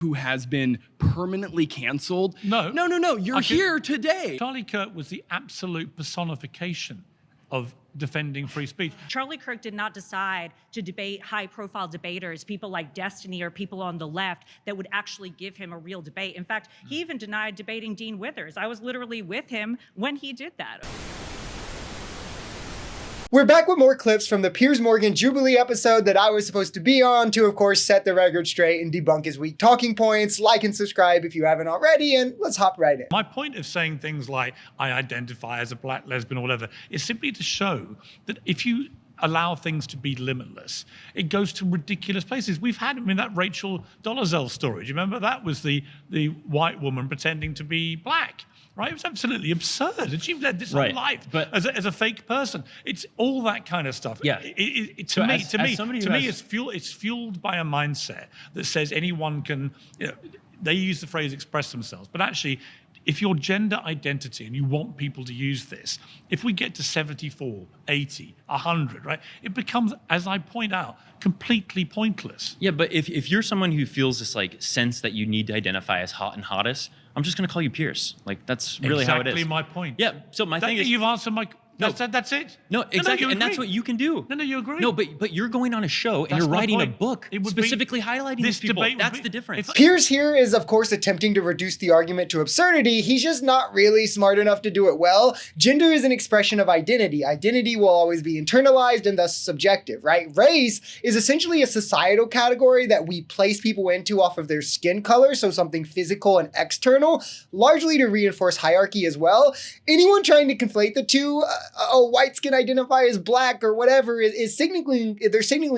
who has been permanently canceled. No. No. You're here today. Charlie Kirk was the absolute personification of defending free speech. Charlie Kirk did not decide to debate high-profile debaters, people like Destiny or people on the left, that would actually give him a real debate. In fact, he even denied debating Dean Withers. I was literally with him when he did that. We're back with more clips from the Piers Morgan Jubilee episode that I was supposed to be on to, of course, set the record straight and debunk his weak talking points. Like and subscribe if you haven't already, and let's hop right in. My point of saying things like, I identify as a black lesbian or whatever, is simply to show that if you allow things to be limitless, it goes to ridiculous places. We've had, that Rachel Dolezal story. Do you remember? That was the white woman pretending to be black. Right? It was absolutely absurd. And she led this whole life as a fake person. It's all that kind of stuff. Yeah. To me, it's fueled by a mindset that says anyone can, they use the phrase express themselves. But actually, if your gender identity, and you want people to use this, if we get to 74, 80, 100, right, it becomes, as I point out, completely pointless. Yeah, but if you're someone who feels this sense that you need to identify as hot and hottest, I'm just going to call you Piers. That's really how it is. Exactly my point. Yeah. So my thing is, you've answered my. That's it. No, exactly, and that's what you can do. No, you agree. No, but you're going on a show and you're writing a book specifically highlighting these people. That's the difference. Piers here is, of course, attempting to reduce the argument to absurdity. He's just not really smart enough to do it well. Gender is an expression of identity. Identity will always be internalized and thus subjective, right? Race is essentially a societal category that we place people into off of their skin color, so something physical and external, largely to reinforce hierarchy as well. Anyone trying to conflate the two, white skin identify as black or whatever, is signaling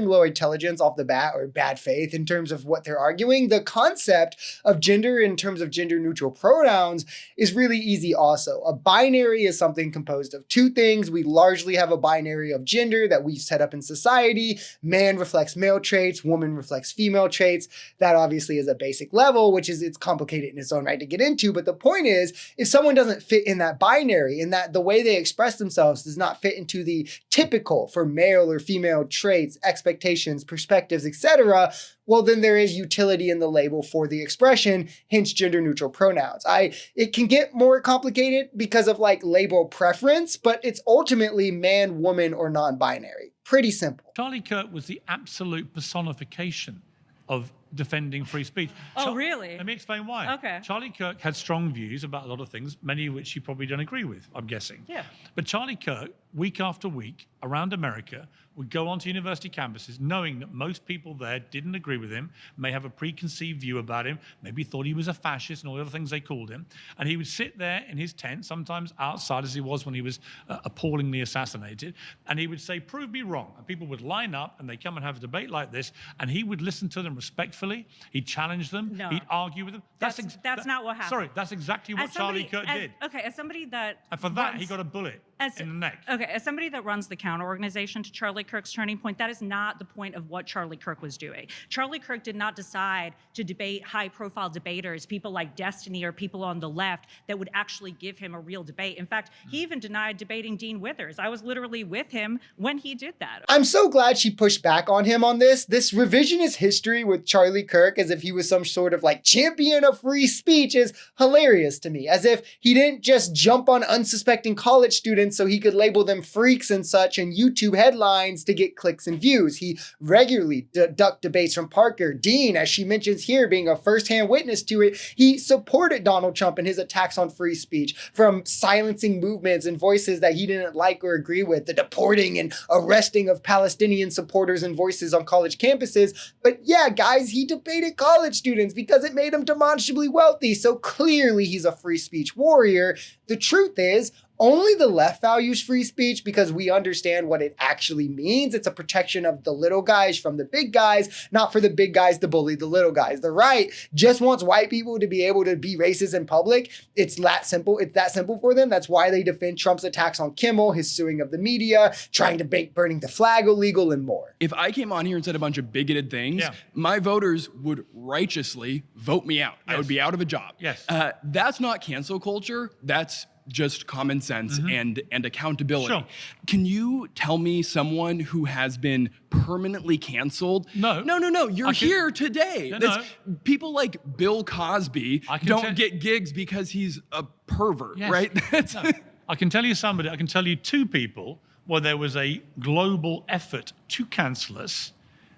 low intelligence off the bat or bad faith in terms of what they're arguing. The concept of gender in terms of gender neutral pronouns is really easy also. A binary is something composed of two things. We largely have a binary of gender that we've set up in society. Man reflects male traits, woman reflects female traits. That obviously is a basic level, which is, it's complicated in its own right to get into. But the point is, if someone doesn't fit in that binary, in that the way they express themselves does not fit into the typical for male or female traits, expectations, perspectives, etc., well, then there is utility in the label for the expression, hence gender neutral pronouns. It can get more complicated because of label preference, but it's ultimately man, woman, or non-binary. Pretty simple. Charlie Kirk was the absolute personification of defending free speech. Oh, really? Let me explain why. Okay. Charlie Kirk had strong views about a lot of things, many of which you probably don't agree with, I'm guessing. Yeah. But Charlie Kirk, week after week, around America, would go onto university campuses knowing that most people there didn't agree with him, may have a preconceived view about him, maybe thought he was a fascist and all the other things they called him. And he would sit there in his tent, sometimes outside as he was when he was appallingly assassinated, and he would say, prove me wrong. And people would line up and they'd come and have a debate like this, and he would listen to them respectfully. He'd challenge them. No. He'd argue with them. That's not what happened. Sorry, that's exactly what Charlie Kirk did. Okay, as somebody that And for that, he got a bullet in the neck. Okay, as somebody that runs the counter organization to Charlie Kirk's Turning Point, that is not the point of what Charlie Kirk was doing. Charlie Kirk did not decide to debate high-profile debaters, people like Destiny or people on the left, that would actually give him a real debate. In fact, he even denied debating Dean Withers. I was literally with him when he did that. I'm so glad she pushed back on him on this. This revisionist history with Charlie Kirk as if he was some sort of champion of free speech is hilarious to me. As if he didn't just jump on unsuspecting college students so he could label them freaks and such in YouTube headlines to get clicks and views. He regularly ducked debates from Parker. Dean, as she mentions here, being a first-hand witness to it, he supported Donald Trump in his attacks on free speech, from silencing movements and voices that he didn't like or agree with, the deporting and arresting of Palestinian supporters and voices on college campuses. But yeah, guys, he debated college students because it made him demonstrably wealthy. So clearly he's a free speech warrior. The truth is, only the left values free speech because we understand what it actually means. It's a protection of the little guys from the big guys, not for the big guys to bully the little guys. The right just wants white people to be able to be racist in public. It's that simple. It's that simple for them. That's why they defend Trump's attacks on Kimmel, his suing of the media, trying to make burning the flag illegal, and more. If I came on here and said a bunch of bigoted things, my voters would righteously vote me out. I would be out of a job. Yes. That's not cancel culture. That's just common sense and accountability. Sure. Can you tell me someone who has been permanently canceled? No. No. You're here today. No, That's- People like Bill Cosby I can don't get gigs because he's a pervert, Yes. right? That's- No. I can tell you two people where there was a global effort to cancel us,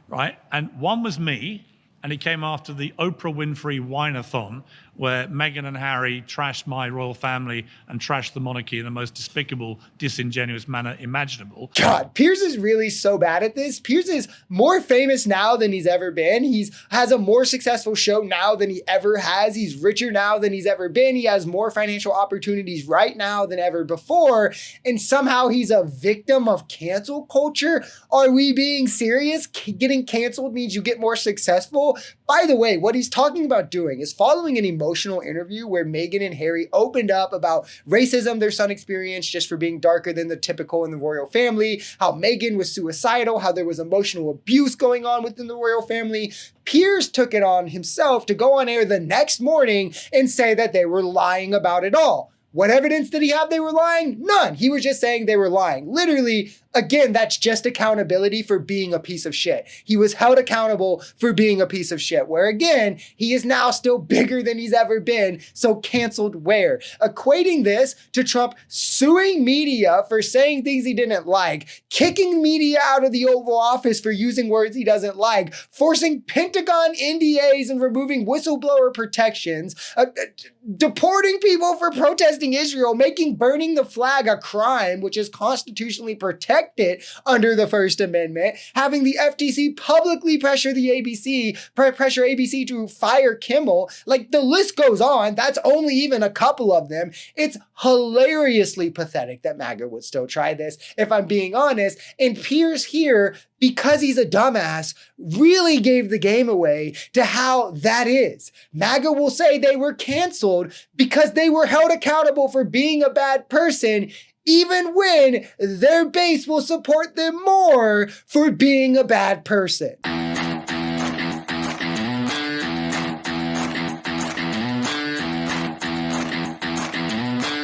right? And one was me, and it came after the Oprah Winfrey Wine-a-thon, where Meghan and Harry trashed my royal family and trashed the monarchy in the most despicable, disingenuous manner imaginable. God, Piers is really so bad at this. Piers is more famous now than he's ever been. He has a more successful show now than he ever has. He's richer now than he's ever been. He has more financial opportunities right now than ever before. And somehow he's a victim of cancel culture. Are we being serious? Getting canceled means you get more successful? By the way, what he's talking about doing is following an emotional interview where Meghan and Harry opened up about racism their son experienced just for being darker than the typical in the royal family, how Meghan was suicidal, how there was emotional abuse going on within the royal family. Piers took it on himself to go on air the next morning and say that they were lying about it all. What evidence did he have they were lying? None. He was just saying they were lying. Literally, again, that's just accountability for being a piece of shit. He was held accountable for being a piece of shit, where again, he is now still bigger than he's ever been. So canceled where? Equating this to Trump suing media for saying things he didn't like, kicking media out of the Oval Office for using words he doesn't like, forcing Pentagon NDAs and removing whistleblower protections, deporting people for protesting Israel, making burning the flag a crime, which is constitutionally protected under the First Amendment, having the FTC publicly pressure ABC to fire Kimmel. Like, the list goes on. That's only even a couple of them. It's hilariously pathetic that MAGA would still try this, if I'm being honest. And Piers here, because he's a dumbass, really gave the game away to how that is. MAGA will say they were canceled because they were held accountable for being a bad person, even when their base will support them more for being a bad person.